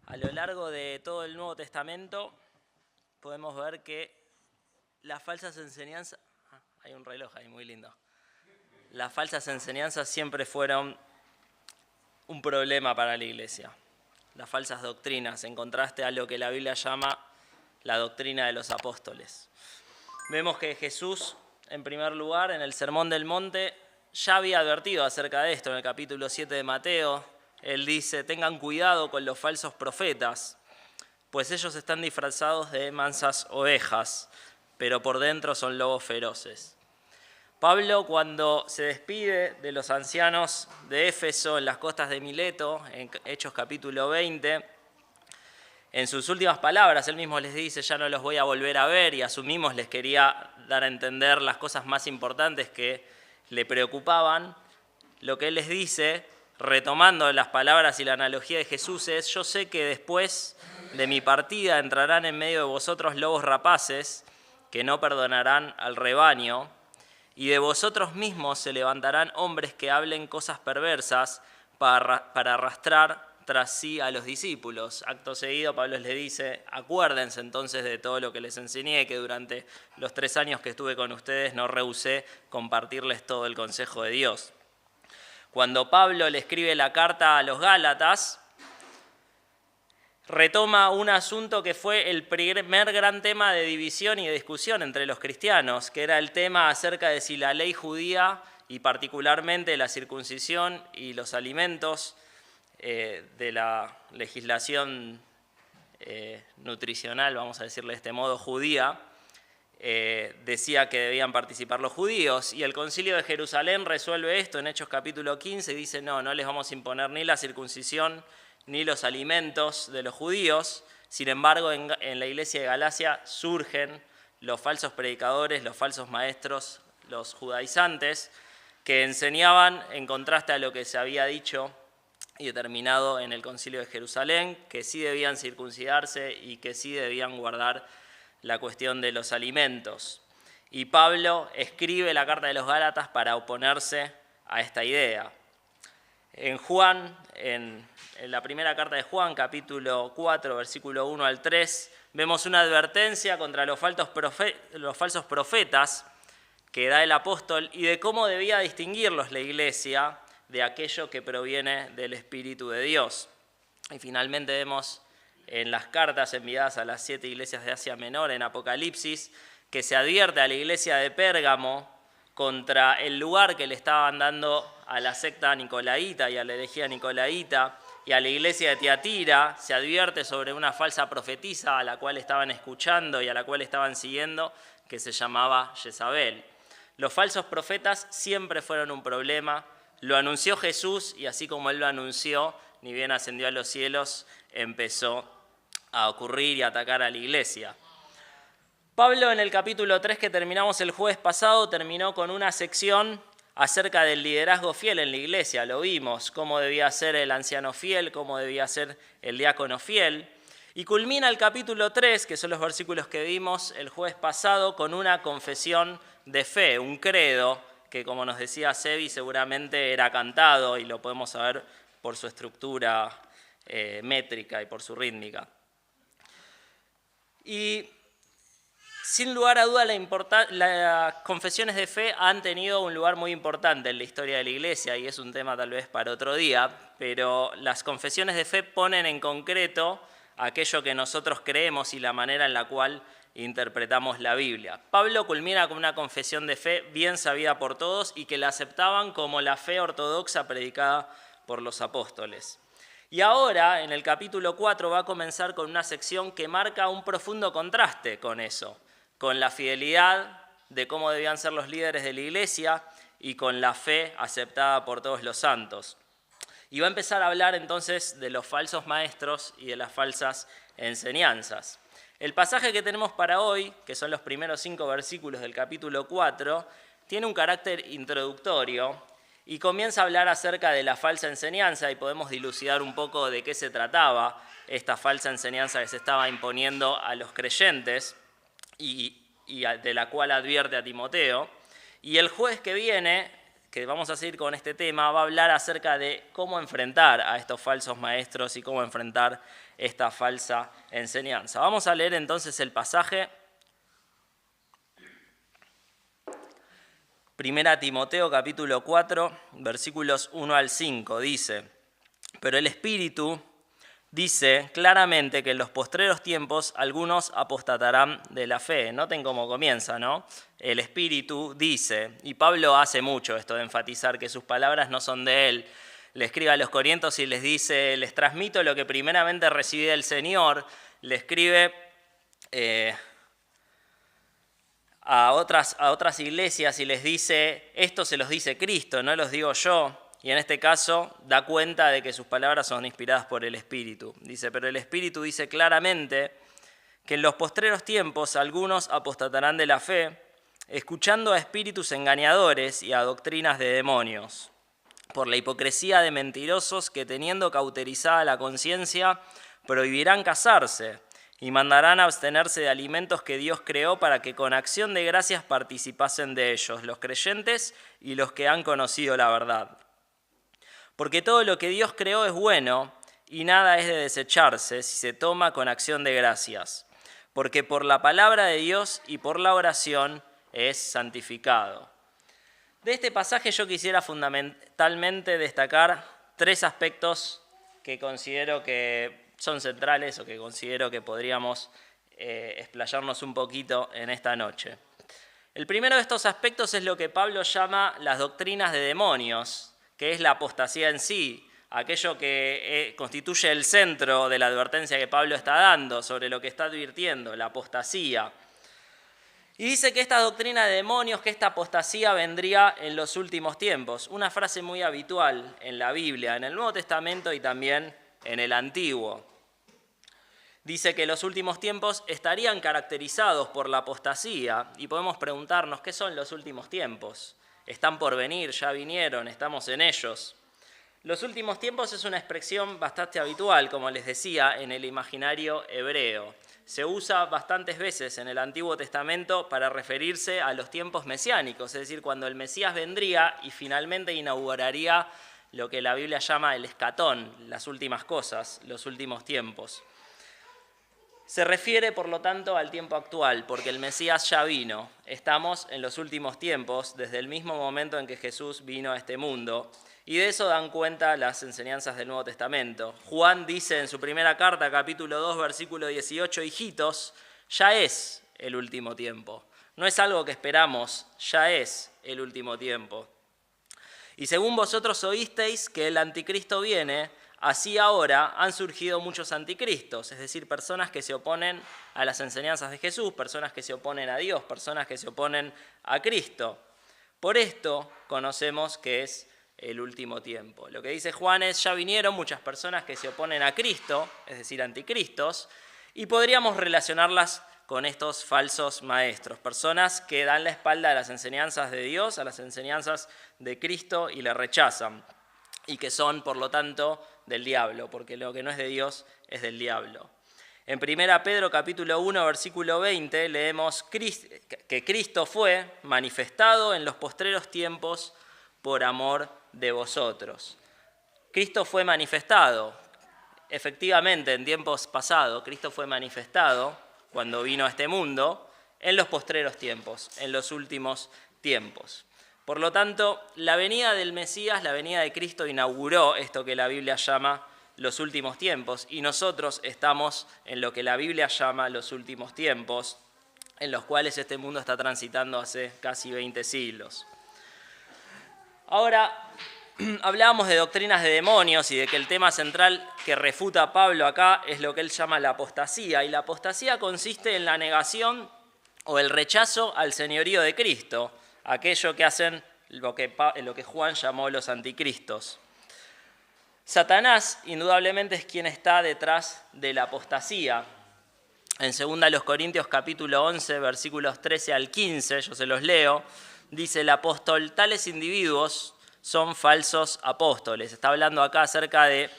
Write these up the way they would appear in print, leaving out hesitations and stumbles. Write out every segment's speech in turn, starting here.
A lo largo de todo el Nuevo Testamento podemos ver que las falsas enseñanzas... hay un reloj ahí muy lindo. Las falsas enseñanzas siempre fueron un problema para la iglesia. Las falsas doctrinas, en contraste a lo que la Biblia llama la doctrina de los apóstoles. Vemos que Jesús, en primer lugar, en el Sermón del Monte, ya había advertido acerca de esto en el capítulo 7 de Mateo. Él dice, tengan cuidado con los falsos profetas, pues ellos están disfrazados de mansas ovejas, pero por dentro son lobos feroces. Pablo, cuando se despide de los ancianos de Éfeso en las costas de Mileto, en Hechos capítulo 20, en sus últimas palabras, él mismo les dice, ya no los voy a volver a ver, y asumimos les quería dar a entender las cosas más importantes que le preocupaban. Lo que él les dice, retomando las palabras y la analogía de Jesús, es: yo sé que después de mi partida entrarán en medio de vosotros lobos rapaces que no perdonarán al rebaño, y de vosotros mismos se levantarán hombres que hablen cosas perversas para arrastrar tras sí a los discípulos. Acto seguido, Pablo les dice, acuérdense entonces de todo lo que les enseñé, que durante los 3 años que estuve con ustedes no rehusé compartirles todo el consejo de Dios. Cuando Pablo le escribe la carta a los Gálatas, retoma un asunto que fue el primer gran tema de división y de discusión entre los cristianos, que era el tema acerca de si la ley judía, y particularmente la circuncisión y los alimentos de la legislación nutricional, vamos a decirle de este modo, judía, decía que debían participar los judíos, y el Concilio de Jerusalén resuelve esto en Hechos capítulo 15 y dice no les vamos a imponer ni la circuncisión ni los alimentos de los judíos. Sin embargo, en la iglesia de Galacia surgen los falsos predicadores, los falsos maestros, los judaizantes, que enseñaban, en contraste a lo que se había dicho y determinado en el Concilio de Jerusalén, que sí debían circuncidarse y que sí debían guardar la cuestión de los alimentos. Y Pablo escribe la carta de los Gálatas para oponerse a esta idea. En Juan, en la primera carta de Juan, capítulo 4, versículo 1 al 3, vemos una advertencia contra los falsos profetas que da el apóstol y de cómo debía distinguirlos la iglesia de aquello que proviene del Espíritu de Dios. Y finalmente vemos en las cartas enviadas a las 7 iglesias de Asia Menor, en Apocalipsis, que se advierte a la iglesia de Pérgamo contra el lugar que le estaban dando a la secta nicolaíta y a la herejía nicolaíta, y a la iglesia de Tiatira se advierte sobre una falsa profetisa a la cual estaban escuchando y a la cual estaban siguiendo, que se llamaba Jezabel. Los falsos profetas siempre fueron un problema. Lo anunció Jesús, y así como él lo anunció, ni bien ascendió a los cielos, empezó a ocurrir y a atacar a la iglesia. Pablo, en el capítulo 3 que terminamos el jueves pasado, terminó con una sección acerca del liderazgo fiel en la iglesia. Lo vimos, cómo debía ser el anciano fiel, cómo debía ser el diácono fiel. Y culmina el capítulo 3, que son los versículos que vimos el jueves pasado, con una confesión de fe, un credo, que como nos decía Sebi, seguramente era cantado, y lo podemos saber por su estructura métrica y por su rítmica. Y sin lugar a duda las confesiones de fe han tenido un lugar muy importante en la historia de la iglesia, y es un tema tal vez para otro día, pero las confesiones de fe ponen en concreto aquello que nosotros creemos y la manera en la cual interpretamos la Biblia. Pablo culmina con una confesión de fe bien sabida por todos y que la aceptaban como la fe ortodoxa predicada por los apóstoles. Y ahora, en el capítulo 4, va a comenzar con una sección que marca un profundo contraste con eso, con la fidelidad de cómo debían ser los líderes de la iglesia y con la fe aceptada por todos los santos. Y va a empezar a hablar entonces de los falsos maestros y de las falsas enseñanzas. El pasaje que tenemos para hoy, que son los primeros 5 versículos del capítulo 4, tiene un carácter introductorio y comienza a hablar acerca de la falsa enseñanza, y podemos dilucidar un poco de qué se trataba esta falsa enseñanza que se estaba imponiendo a los creyentes y de la cual advierte a Timoteo. Y el jueves que viene, que vamos a seguir con este tema, va a hablar acerca de cómo enfrentar a estos falsos maestros y cómo enfrentar esta falsa enseñanza. Vamos a leer entonces el pasaje. 1 Timoteo capítulo 4, versículos 1 al 5, dice: pero el Espíritu dice claramente que en los postreros tiempos algunos apostatarán de la fe. Noten cómo comienza, ¿no? El Espíritu dice, y Pablo hace mucho esto de enfatizar que sus palabras no son de él. Le escribe a los corintios y les dice, les transmito lo que primeramente recibí del Señor. Le escribe a otras iglesias y les dice, esto se los dice Cristo, no los digo yo. Y en este caso da cuenta de que sus palabras son inspiradas por el Espíritu. Dice, pero el Espíritu dice claramente que en los postreros tiempos algunos apostatarán de la fe, escuchando a espíritus engañadores y a doctrinas de demonios, por la hipocresía de mentirosos que teniendo cauterizada la conciencia, prohibirán casarse y mandarán abstenerse de alimentos que Dios creó para que con acción de gracias participasen de ellos, los creyentes y los que han conocido la verdad. Porque todo lo que Dios creó es bueno y nada es de desecharse si se toma con acción de gracias, porque por la palabra de Dios y por la oración es santificado. De este pasaje yo quisiera fundamentalmente destacar 3 aspectos que considero que son centrales o que considero que podríamos explayarnos un poquito en esta noche. El primero de estos aspectos es lo que Pablo llama las doctrinas de demonios, que es la apostasía en sí, aquello que constituye el centro de la advertencia que Pablo está dando sobre lo que está advirtiendo, la apostasía. Y dice que esta doctrina de demonios, que esta apostasía vendría en los últimos tiempos. Una frase muy habitual en la Biblia, en el Nuevo Testamento y también en el Antiguo. Dice que los últimos tiempos estarían caracterizados por la apostasía y podemos preguntarnos, ¿qué son los últimos tiempos? Están por venir, ya vinieron, estamos en ellos. Los últimos tiempos es una expresión bastante habitual, como les decía, en el imaginario hebreo. Se usa bastantes veces en el Antiguo Testamento para referirse a los tiempos mesiánicos, es decir, cuando el Mesías vendría y finalmente inauguraría lo que la Biblia llama el escatón, las últimas cosas, los últimos tiempos. Se refiere, por lo tanto, al tiempo actual, porque el Mesías ya vino. Estamos en los últimos tiempos, desde el mismo momento en que Jesús vino a este mundo. Y de eso dan cuenta las enseñanzas del Nuevo Testamento. Juan dice en su primera carta, capítulo 2, versículo 18, hijitos, ya es el último tiempo. No es algo que esperamos, ya es el último tiempo. Y según vosotros oísteis que el anticristo viene, así ahora han surgido muchos anticristos, es decir, personas que se oponen a las enseñanzas de Jesús, personas que se oponen a Dios, personas que se oponen a Cristo. Por esto conocemos que es el último tiempo. Lo que dice Juan es, ya vinieron muchas personas que se oponen a Cristo, es decir, anticristos, y podríamos relacionarlas con estos falsos maestros, personas que dan la espalda a las enseñanzas de Dios, a las enseñanzas de Cristo y le rechazan, y que son, por lo tanto, del diablo, porque lo que no es de Dios es del diablo. En 1 Pedro capítulo 1, versículo 20, leemos que Cristo fue manifestado en los postreros tiempos por amor de vosotros. Cristo fue manifestado, efectivamente, en tiempos pasados, Cristo fue manifestado cuando vino a este mundo, en los postreros tiempos, en los últimos tiempos. Por lo tanto, la venida del Mesías, la venida de Cristo inauguró esto que la Biblia llama los últimos tiempos y nosotros estamos en lo que la Biblia llama los últimos tiempos, en los cuales este mundo está transitando hace casi 20 siglos. Ahora, hablábamos de doctrinas de demonios y de que el tema central que refuta Pablo acá es lo que él llama la apostasía, y la apostasía consiste en la negación o el rechazo al señorío de Cristo, aquello que hacen lo que Juan llamó los anticristos. Satanás, indudablemente, es quien está detrás de la apostasía. En 2 Corintios capítulo 11, versículos 13 al 15, yo se los leo, dice el apóstol, tales individuos son falsos apóstoles. Está hablando acá acerca de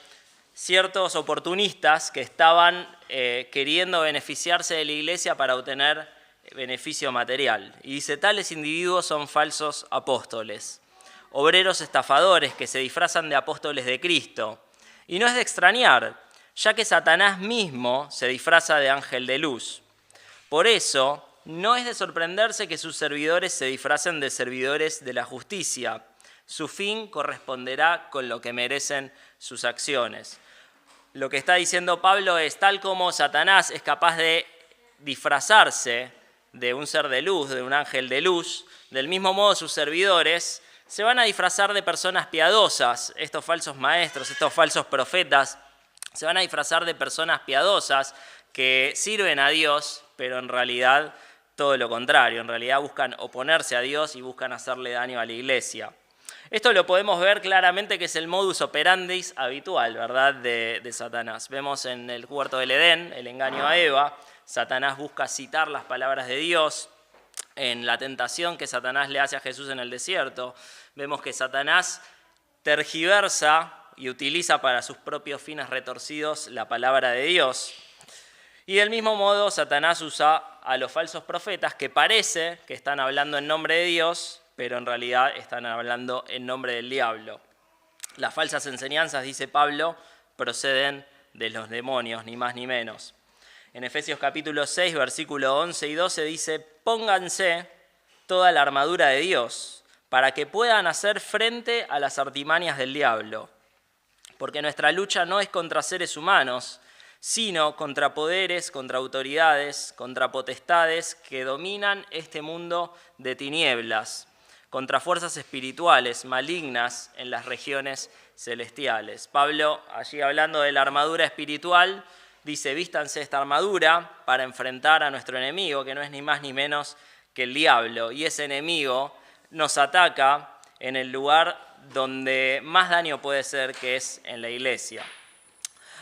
ciertos oportunistas que estaban queriendo beneficiarse de la iglesia para obtener beneficio material. Y dice, tales individuos son falsos apóstoles, obreros estafadores que se disfrazan de apóstoles de Cristo. Y no es de extrañar, ya que Satanás mismo se disfraza de ángel de luz. Por eso, no es de sorprenderse que sus servidores se disfracen de servidores de la justicia. Su fin corresponderá con lo que merecen sus acciones. Lo que está diciendo Pablo es, tal como Satanás es capaz de disfrazarse de un ser de luz, de un ángel de luz, del mismo modo sus servidores se van a disfrazar de personas piadosas. Estos falsos maestros, estos falsos profetas, se van a disfrazar de personas piadosas que sirven a Dios, pero en realidad todo lo contrario. En realidad buscan oponerse a Dios y buscan hacerle daño a la iglesia. Esto lo podemos ver claramente que es el modus operandi habitual, ¿verdad?, de Satanás. Vemos en el huerto del Edén el engaño a Eva. Satanás busca citar las palabras de Dios. En la tentación que Satanás le hace a Jesús en el desierto, vemos que Satanás tergiversa y utiliza para sus propios fines retorcidos la palabra de Dios. Y del mismo modo, Satanás usa a los falsos profetas que parece que están hablando en nombre de Dios, pero en realidad están hablando en nombre del diablo. Las falsas enseñanzas, dice Pablo, proceden de los demonios, ni más ni menos. En Efesios capítulo 6, versículo 11 y 12 dice, pónganse toda la armadura de Dios para que puedan hacer frente a las artimañas del diablo. Porque nuestra lucha no es contra seres humanos, sino contra poderes, contra autoridades, contra potestades que dominan este mundo de tinieblas, contra fuerzas espirituales malignas en las regiones celestiales. Pablo, allí hablando de la armadura espiritual, dice, vístanse esta armadura para enfrentar a nuestro enemigo, que no es ni más ni menos que el diablo. Y ese enemigo nos ataca en el lugar donde más daño puede ser, que es en la iglesia.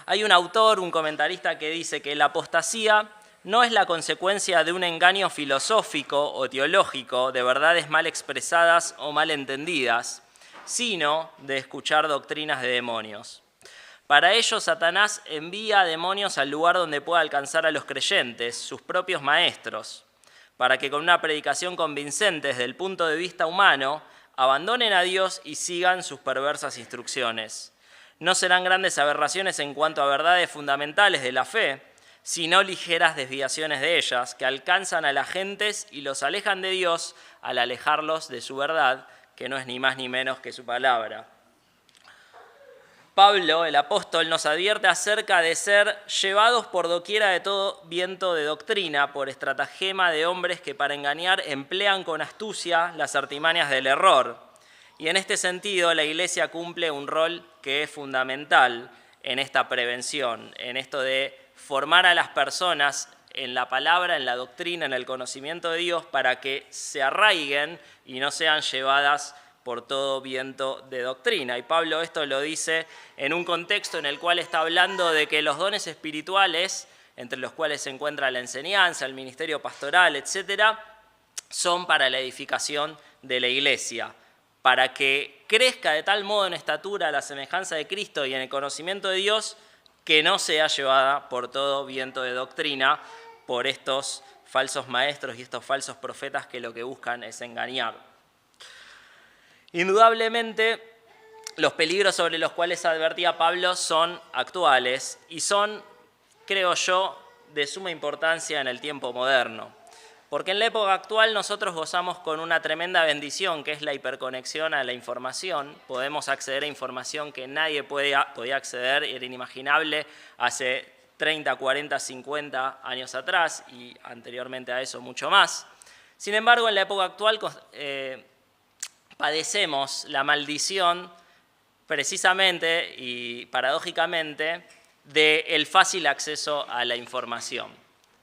Hay un autor, un comentarista, que dice que la apostasía no es la consecuencia de un engaño filosófico o teológico de verdades mal expresadas o mal entendidas, sino de escuchar doctrinas de demonios. Para ello, Satanás envía demonios al lugar donde pueda alcanzar a los creyentes, sus propios maestros, para que con una predicación convincente desde el punto de vista humano, abandonen a Dios y sigan sus perversas instrucciones. No serán grandes aberraciones en cuanto a verdades fundamentales de la fe, sino ligeras desviaciones de ellas, que alcanzan a las gentes y los alejan de Dios al alejarlos de su verdad, que no es ni más ni menos que su palabra. Pablo, el apóstol, nos advierte acerca de ser llevados por doquiera de todo viento de doctrina, por estratagema de hombres que para engañar emplean con astucia las artimañas del error. Y en este sentido, la Iglesia cumple un rol que es fundamental en esta prevención, en esto de formar a las personas en la palabra, en la doctrina, en el conocimiento de Dios, para que se arraiguen y no sean llevadas por todo viento de doctrina. Y Pablo esto lo dice en un contexto en el cual está hablando de que los dones espirituales, entre los cuales se encuentra la enseñanza, el ministerio pastoral, etc., son para la edificación de la iglesia, para que crezca de tal modo en estatura a la semejanza de Cristo y en el conocimiento de Dios, que no sea llevada por todo viento de doctrina, por estos falsos maestros y estos falsos profetas que lo que buscan es engañar. Indudablemente, los peligros sobre los cuales advertía Pablo son actuales y son, creo yo, de suma importancia en el tiempo moderno. Porque en la época actual nosotros gozamos con una tremenda bendición, que es la hiperconexión a la información. Podemos acceder a información que nadie podía acceder, era inimaginable hace 30, 40, 50 años atrás y anteriormente a eso mucho más. Sin embargo, en la época actual padecemos la maldición precisamente y paradójicamente del fácil acceso a la información.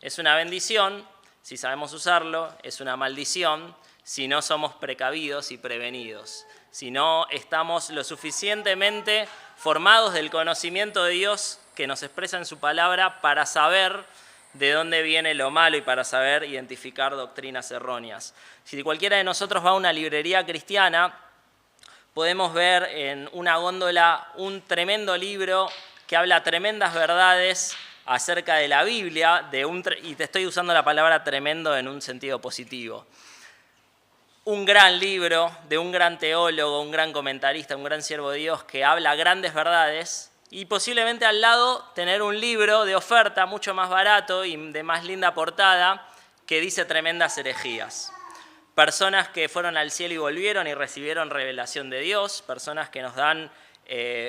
Es una bendición si sabemos usarlo, es una maldición si no somos precavidos y prevenidos, si no estamos lo suficientemente formados del conocimiento de Dios que nos expresa en su palabra para saber de dónde viene lo malo y para saber identificar doctrinas erróneas. Si cualquiera de nosotros va a una librería cristiana, podemos ver en una góndola un tremendo libro que habla tremendas verdades acerca de la Biblia, y te estoy usando la palabra tremendo en un sentido positivo. Un gran libro de un gran teólogo, un gran comentarista, un gran siervo de Dios que habla grandes verdades, y posiblemente al lado tener un libro de oferta mucho más barato y de más linda portada que dice tremendas herejías. Personas que fueron al cielo y volvieron y recibieron revelación de Dios, personas que nos dan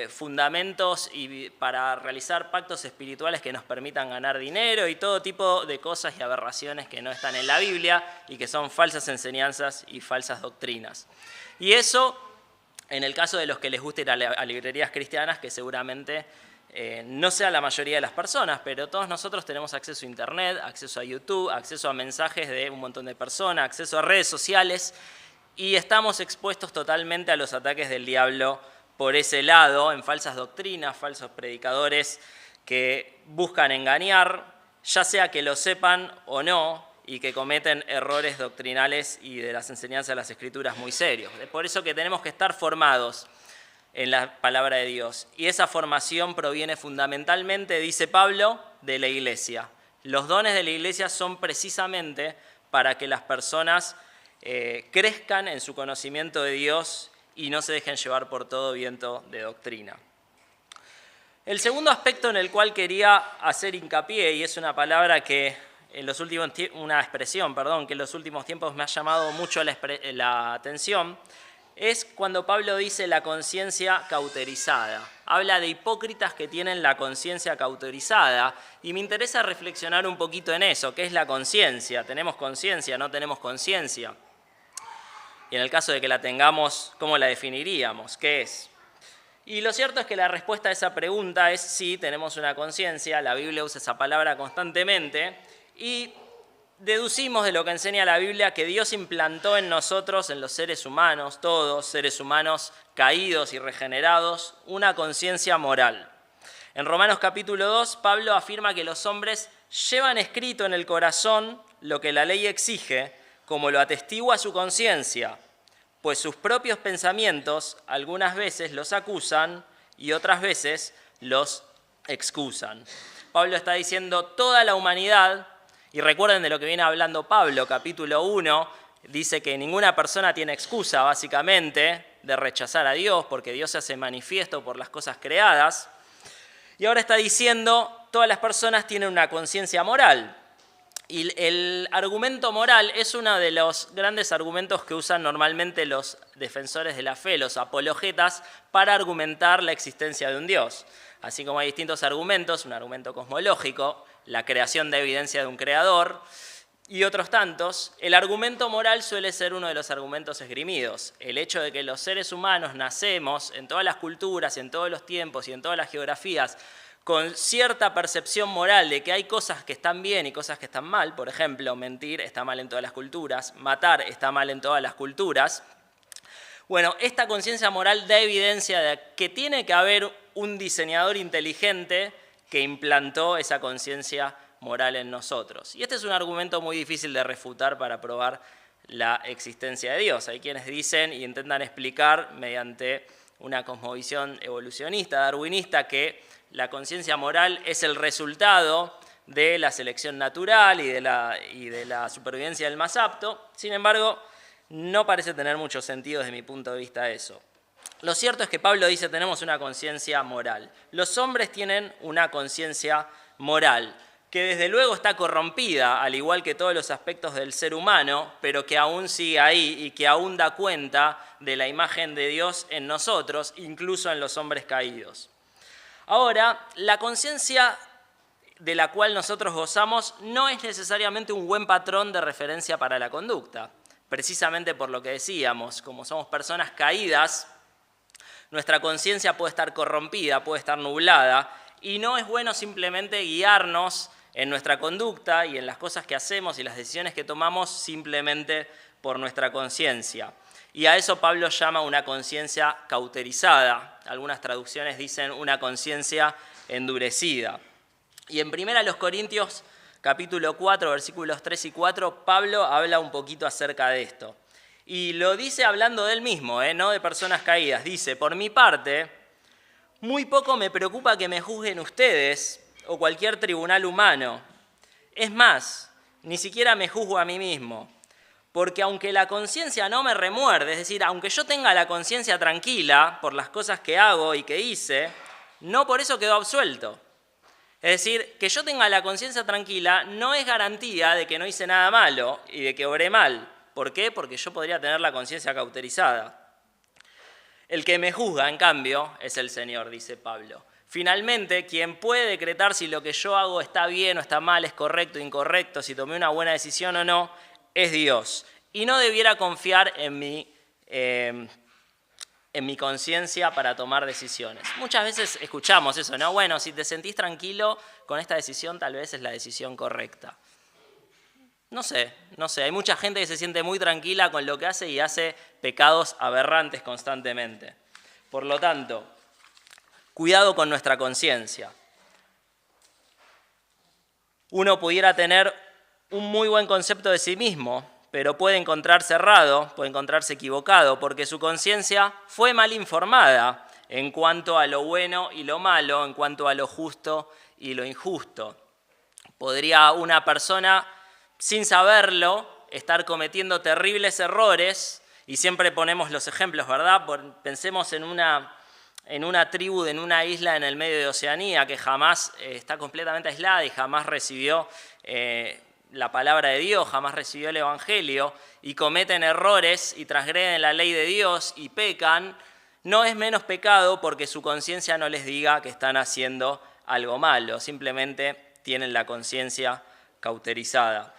fundamentos para realizar pactos espirituales que nos permitan ganar dinero y todo tipo de cosas y aberraciones que no están en la Biblia y que son falsas enseñanzas y falsas doctrinas. Y eso, en el caso de los que les guste ir a librerías cristianas, que seguramente no sea la mayoría de las personas, pero todos nosotros tenemos acceso a Internet, acceso a YouTube, acceso a mensajes de un montón de personas, acceso a redes sociales, y estamos expuestos totalmente a los ataques del diablo por ese lado, en falsas doctrinas, falsos predicadores que buscan engañar, ya sea que lo sepan o no, y que cometen errores doctrinales y de las enseñanzas de las Escrituras muy serios. Es por eso que tenemos que estar formados en la palabra de Dios. Y esa formación proviene fundamentalmente, dice Pablo, de la iglesia. Los dones de la iglesia son precisamente para que las personas crezcan en su conocimiento de Dios y no se dejen llevar por todo viento de doctrina. El segundo aspecto en el cual quería hacer hincapié, y es una palabra que una expresión que en los últimos tiempos me ha llamado mucho la atención, es cuando Pablo dice la conciencia cauterizada. Habla de hipócritas que tienen la conciencia cauterizada y me interesa reflexionar un poquito en eso. ¿Qué es la conciencia? ¿Tenemos conciencia? ¿No tenemos conciencia? Y en el caso de que la tengamos, ¿cómo la definiríamos? ¿Qué es? Y lo cierto es que la respuesta a esa pregunta es sí, tenemos una conciencia. La Biblia usa esa palabra constantemente y deducimos de lo que enseña la Biblia que Dios implantó en nosotros, en los seres humanos, todos seres humanos caídos y regenerados, una conciencia moral. En Romanos capítulo 2, Pablo afirma que los hombres llevan escrito en el corazón lo que la ley exige, como lo atestigua su conciencia, pues sus propios pensamientos algunas veces los acusan y otras veces los excusan. Pablo está diciendo toda la humanidad. Y recuerden de lo que viene hablando Pablo, capítulo 1, dice que ninguna persona tiene excusa, básicamente, de rechazar a Dios, porque Dios se hace manifiesto por las cosas creadas. Y ahora está diciendo, todas las personas tienen una conciencia moral. Y el argumento moral es uno de los grandes argumentos que usan normalmente los defensores de la fe, los apologetas, para argumentar la existencia de un Dios. Así como hay distintos argumentos, un argumento cosmológico, la creación de evidencia de un creador y otros tantos, el argumento moral suele ser uno de los argumentos esgrimidos. El hecho de que los seres humanos nacemos en todas las culturas, en todos los tiempos y en todas las geografías con cierta percepción moral de que hay cosas que están bien y cosas que están mal. Por ejemplo, mentir está mal en todas las culturas, matar está mal en todas las culturas. Bueno, esta conciencia moral da evidencia de que tiene que haber un diseñador inteligente que implantó esa conciencia moral en nosotros. Y este es un argumento muy difícil de refutar para probar la existencia de Dios. Hay quienes dicen y intentan explicar mediante una cosmovisión evolucionista, darwinista, que la conciencia moral es el resultado de la selección natural y de la supervivencia del más apto. Sin embargo, no parece tener mucho sentido desde mi punto de vista eso. Lo cierto es que Pablo dice tenemos una conciencia moral. Los hombres tienen una conciencia moral que desde luego está corrompida, al igual que todos los aspectos del ser humano, pero que aún sigue ahí y que aún da cuenta de la imagen de Dios en nosotros, incluso en los hombres caídos. Ahora, la conciencia de la cual nosotros gozamos no es necesariamente un buen patrón de referencia para la conducta. Precisamente por lo que decíamos, como somos personas caídas, nuestra conciencia puede estar corrompida, puede estar nublada, y no es bueno simplemente guiarnos en nuestra conducta y en las cosas que hacemos y las decisiones que tomamos simplemente por nuestra conciencia. Y a eso Pablo llama una conciencia cauterizada. Algunas traducciones dicen una conciencia endurecida. Y en 1 Corintios capítulo 4, versículos 3 y 4, Pablo habla un poquito acerca de esto. Y lo dice hablando de él mismo, no de personas caídas. Dice, por mi parte, muy poco me preocupa que me juzguen ustedes o cualquier tribunal humano. Es más, ni siquiera me juzgo a mí mismo. Porque aunque la conciencia no me remuerde, es decir, aunque yo tenga la conciencia tranquila por las cosas que hago y que hice, no por eso quedó absuelto. Es decir, que yo tenga la conciencia tranquila no es garantía de que no hice nada malo y de que obré mal. ¿Por qué? Porque yo podría tener la conciencia cauterizada. El que me juzga, en cambio, es el Señor, dice Pablo. Finalmente, quien puede decretar si lo que yo hago está bien o está mal, es correcto o incorrecto, si tomé una buena decisión o no, es Dios. Y no debiera confiar en mi conciencia para tomar decisiones. Muchas veces escuchamos eso, ¿no? Bueno, si te sentís tranquilo con esta decisión, tal vez es la decisión correcta. No sé. Hay mucha gente que se siente muy tranquila con lo que hace y hace pecados aberrantes constantemente. Por lo tanto, cuidado con nuestra conciencia. Uno pudiera tener un muy buen concepto de sí mismo, pero puede encontrarse errado, puede encontrarse equivocado, porque su conciencia fue mal informada en cuanto a lo bueno y lo malo, en cuanto a lo justo y lo injusto. Podría una persona, sin saberlo, estar cometiendo terribles errores, y siempre ponemos los ejemplos, ¿verdad? Pensemos en una tribu, en una isla en el medio de Oceanía, que jamás está completamente aislada y jamás recibió la palabra de Dios, jamás recibió el Evangelio, y cometen errores y transgreden la ley de Dios y pecan. No es menos pecado porque su conciencia no les diga que están haciendo algo malo, simplemente tienen la conciencia cauterizada.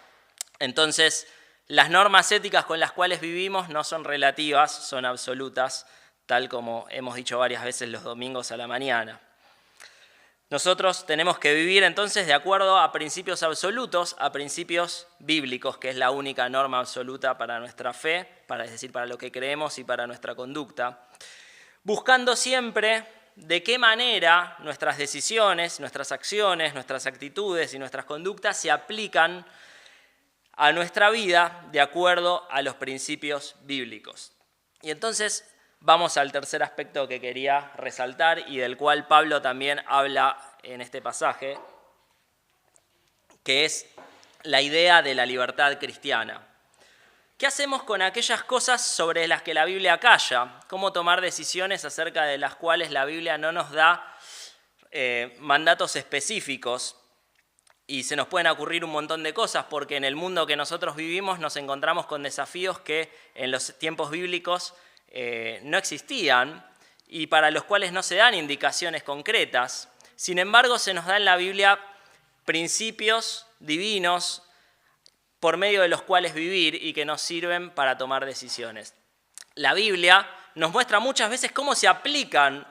Entonces, las normas éticas con las cuales vivimos no son relativas, son absolutas, tal como hemos dicho varias veces los domingos a la mañana. Nosotros tenemos que vivir entonces de acuerdo a principios absolutos, a principios bíblicos, que es la única norma absoluta para nuestra fe, es decir, para lo que creemos y para nuestra conducta, buscando siempre de qué manera nuestras decisiones, nuestras acciones, nuestras actitudes y nuestras conductas se aplican a nuestra vida de acuerdo a los principios bíblicos. Y entonces vamos al tercer aspecto que quería resaltar y del cual Pablo también habla en este pasaje, que es la idea de la libertad cristiana. ¿Qué hacemos con aquellas cosas sobre las que la Biblia calla? ¿Cómo tomar decisiones acerca de las cuales la Biblia no nos da mandatos específicos? Y se nos pueden ocurrir un montón de cosas, porque en el mundo que nosotros vivimos nos encontramos con desafíos que en los tiempos bíblicos no existían y para los cuales no se dan indicaciones concretas. Sin embargo, se nos da en la Biblia principios divinos por medio de los cuales vivir y que nos sirven para tomar decisiones. La Biblia nos muestra muchas veces cómo se aplican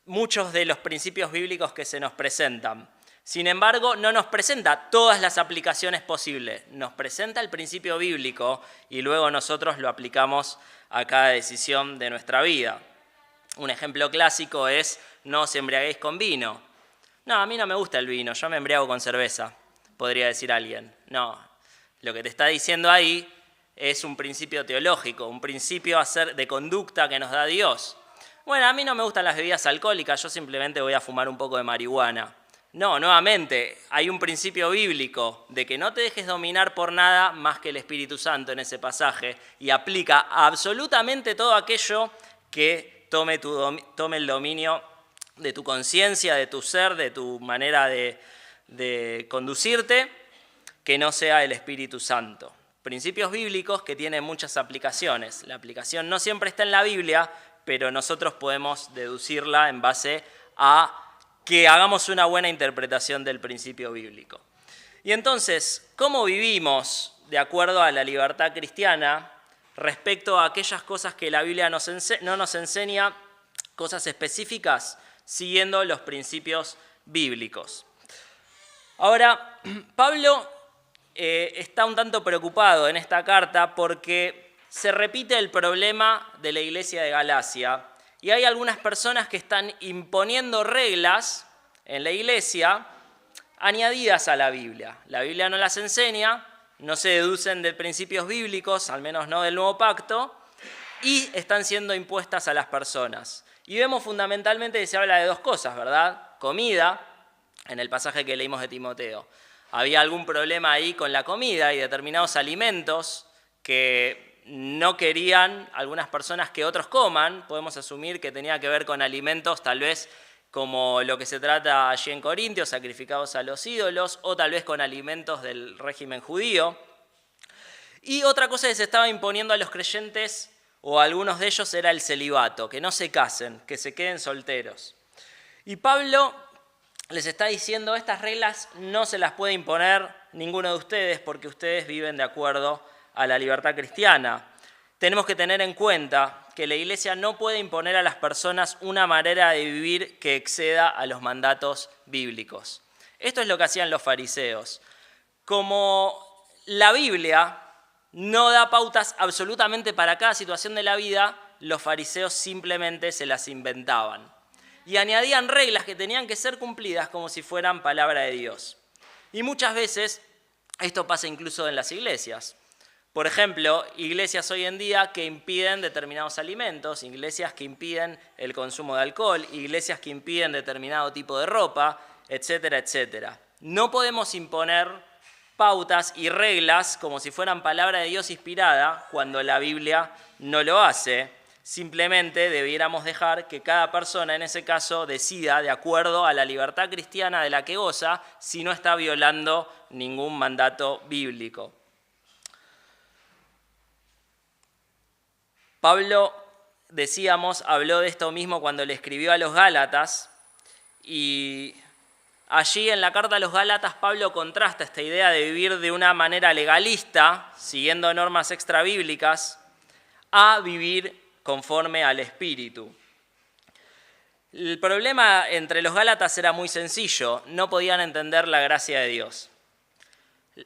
muchos de los principios bíblicos que se nos presentan. Sin embargo, no nos presenta todas las aplicaciones posibles. Nos presenta el principio bíblico y luego nosotros lo aplicamos a cada decisión de nuestra vida. Un ejemplo clásico es: no os embriaguéis con vino. No, a mí no me gusta el vino, yo me embriago con cerveza, podría decir alguien. No, lo que te está diciendo ahí es un principio teológico, un principio de conducta que nos da Dios. Bueno, a mí no me gustan las bebidas alcohólicas, yo simplemente voy a fumar un poco de marihuana. No, nuevamente, hay un principio bíblico de que no te dejes dominar por nada más que el Espíritu Santo en ese pasaje y aplica a absolutamente todo aquello que tome el dominio de tu conciencia, de tu ser, de tu manera de conducirte, que no sea el Espíritu Santo. Principios bíblicos que tienen muchas aplicaciones. La aplicación no siempre está en la Biblia, pero nosotros podemos deducirla en base a que hagamos una buena interpretación del principio bíblico. Y entonces, ¿cómo vivimos de acuerdo a la libertad cristiana respecto a aquellas cosas que la Biblia no nos enseña, cosas específicas, siguiendo los principios bíblicos? Ahora, Pablo está un tanto preocupado en esta carta porque se repite el problema de la iglesia de Galacia. Y hay algunas personas que están imponiendo reglas en la iglesia añadidas a la Biblia. La Biblia no las enseña, no se deducen de principios bíblicos, al menos no del Nuevo Pacto, y están siendo impuestas a las personas. Y vemos fundamentalmente que se habla de dos cosas, ¿verdad? Comida, en el pasaje que leímos de Timoteo. Había algún problema ahí con la comida y determinados alimentos que no querían algunas personas que otros coman. Podemos asumir que tenía que ver con alimentos tal vez como lo que se trata allí en Corintios, sacrificados a los ídolos, o tal vez con alimentos del régimen judío. Y otra cosa que se estaba imponiendo a los creyentes, o a algunos de ellos, era el celibato, que no se casen, que se queden solteros. Y Pablo les está diciendo, estas reglas no se las puede imponer ninguno de ustedes porque ustedes viven de acuerdo a la libertad cristiana. Tenemos que tener en cuenta que la Iglesia no puede imponer a las personas una manera de vivir que exceda a los mandatos bíblicos. Esto es lo que hacían los fariseos. Como la Biblia no da pautas absolutamente para cada situación de la vida, los fariseos simplemente se las inventaban. Y añadían reglas que tenían que ser cumplidas como si fueran palabra de Dios. Y muchas veces esto pasa incluso en las iglesias. Por ejemplo, iglesias hoy en día que impiden determinados alimentos, iglesias que impiden el consumo de alcohol, iglesias que impiden determinado tipo de ropa, etcétera, etcétera. No podemos imponer pautas y reglas como si fueran palabra de Dios inspirada cuando la Biblia no lo hace. Simplemente debiéramos dejar que cada persona en ese caso decida de acuerdo a la libertad cristiana de la que goza si no está violando ningún mandato bíblico. Pablo, decíamos, habló de esto mismo cuando le escribió a los Gálatas y allí en la carta a los Gálatas Pablo contrasta esta idea de vivir de una manera legalista, siguiendo normas extrabíblicas, a vivir conforme al Espíritu. El problema entre los Gálatas era muy sencillo, no podían entender la gracia de Dios.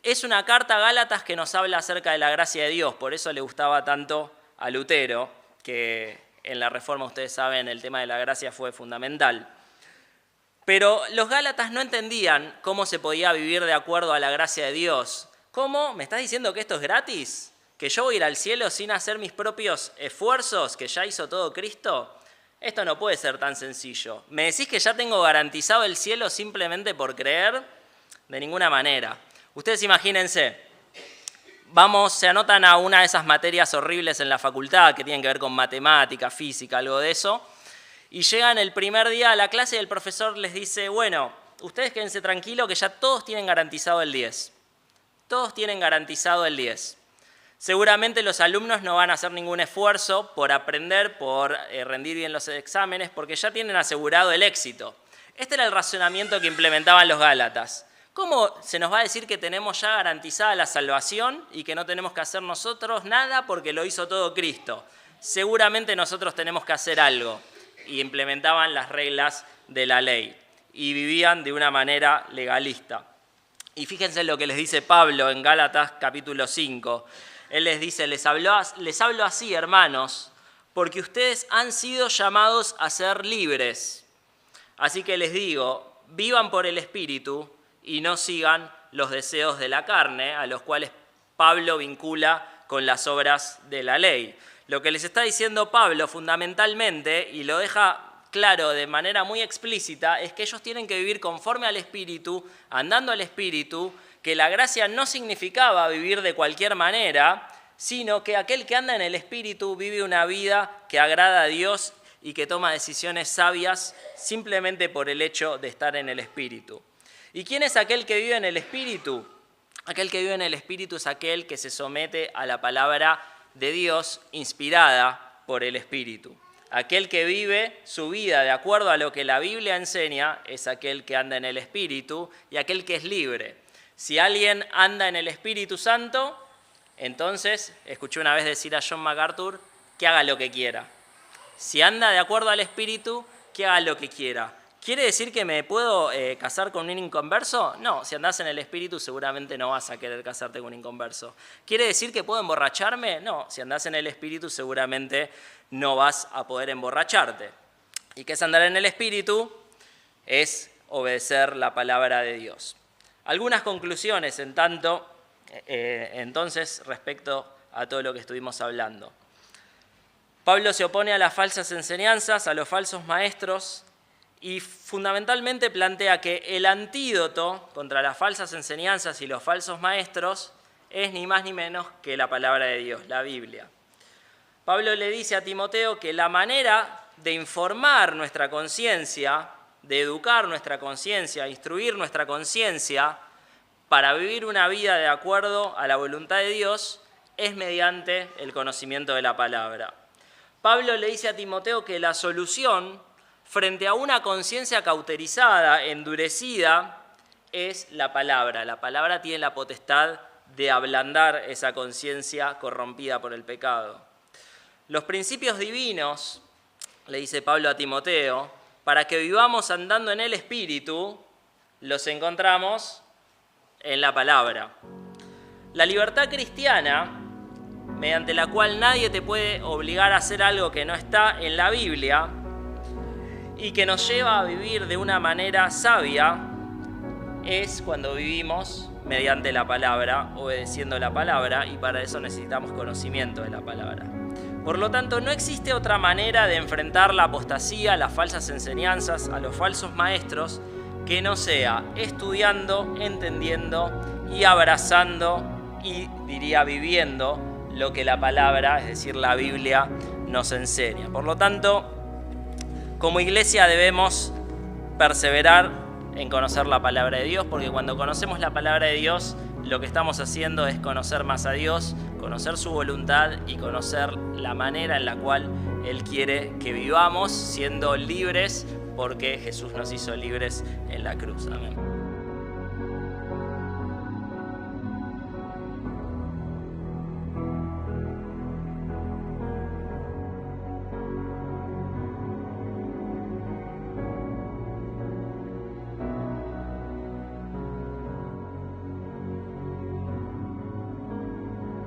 Es una carta a Gálatas que nos habla acerca de la gracia de Dios, por eso le gustaba tanto a Lutero, que en la Reforma, ustedes saben, el tema de la gracia fue fundamental. Pero los Gálatas no entendían cómo se podía vivir de acuerdo a la gracia de Dios. ¿Cómo? ¿Me estás diciendo que esto es gratis? ¿Que yo voy a ir al cielo sin hacer mis propios esfuerzos, que ya hizo todo Cristo? Esto no puede ser tan sencillo. ¿Me decís que ya tengo garantizado el cielo simplemente por creer? De ninguna manera. Ustedes imagínense, se anotan a una de esas materias horribles en la facultad que tienen que ver con matemática, física, algo de eso, y llegan el primer día a la clase y el profesor les dice, bueno, ustedes quédense tranquilos que ya todos tienen garantizado el 10. Todos tienen garantizado el 10. Seguramente los alumnos no van a hacer ningún esfuerzo por aprender, por rendir bien los exámenes, porque ya tienen asegurado el éxito. Este era el razonamiento que implementaban los Gálatas. ¿Cómo se nos va a decir que tenemos ya garantizada la salvación y que no tenemos que hacer nosotros nada porque lo hizo todo Cristo? Seguramente nosotros tenemos que hacer algo. Y implementaban las reglas de la ley y vivían de una manera legalista. Y fíjense lo que les dice Pablo en Gálatas capítulo 5. Él les dice, les hablo así, hermanos, porque ustedes han sido llamados a ser libres. Así que les digo, vivan por el Espíritu y no sigan los deseos de la carne, a los cuales Pablo vincula con las obras de la ley. Lo que les está diciendo Pablo fundamentalmente, y lo deja claro de manera muy explícita, es que ellos tienen que vivir conforme al Espíritu, andando al Espíritu, que la gracia no significaba vivir de cualquier manera, sino que aquel que anda en el Espíritu vive una vida que agrada a Dios y que toma decisiones sabias simplemente por el hecho de estar en el Espíritu. ¿Y quién es aquel que vive en el Espíritu? Aquel que vive en el Espíritu es aquel que se somete a la palabra de Dios inspirada por el Espíritu. Aquel que vive su vida de acuerdo a lo que la Biblia enseña es aquel que anda en el Espíritu y aquel que es libre. Si alguien anda en el Espíritu Santo, entonces, escuché una vez decir a John MacArthur, que haga lo que quiera. Si anda de acuerdo al Espíritu, que haga lo que quiera. ¿Quiere decir que me puedo casar con un inconverso? No, si andás en el Espíritu seguramente no vas a querer casarte con un inconverso. ¿Quiere decir que puedo emborracharme? No, si andás en el Espíritu seguramente no vas a poder emborracharte. ¿Y qué es andar en el Espíritu? Es obedecer la palabra de Dios. Algunas conclusiones, entonces, respecto a todo lo que estuvimos hablando. Pablo se opone a las falsas enseñanzas, a los falsos maestros, y fundamentalmente plantea que el antídoto contra las falsas enseñanzas y los falsos maestros es ni más ni menos que la palabra de Dios, la Biblia. Pablo le dice a Timoteo que la manera de informar nuestra conciencia de educar nuestra conciencia, instruir nuestra conciencia para vivir una vida de acuerdo a la voluntad de Dios, es mediante el conocimiento de la palabra. Pablo le dice a Timoteo que la solución frente a una conciencia cauterizada, endurecida, es la palabra. La palabra tiene la potestad de ablandar esa conciencia corrompida por el pecado. Los principios divinos, le dice Pablo a Timoteo, para que vivamos andando en el Espíritu, los encontramos en la palabra. La libertad cristiana, mediante la cual nadie te puede obligar a hacer algo que no está en la Biblia y que nos lleva a vivir de una manera sabia, es cuando vivimos mediante la palabra, obedeciendo la palabra, y para eso necesitamos conocimiento de la palabra. Por lo tanto, no existe otra manera de enfrentar la apostasía, las falsas enseñanzas, a los falsos maestros, que no sea estudiando, entendiendo y abrazando y, diría, viviendo lo que la palabra, es decir, la Biblia, nos enseña. Por lo tanto, como iglesia debemos perseverar en conocer la palabra de Dios, porque cuando conocemos la palabra de Dios, lo que estamos haciendo es conocer más a Dios, conocer su voluntad y conocer la manera en la cual Él quiere que vivamos, siendo libres, porque Jesús nos hizo libres en la cruz. Amén.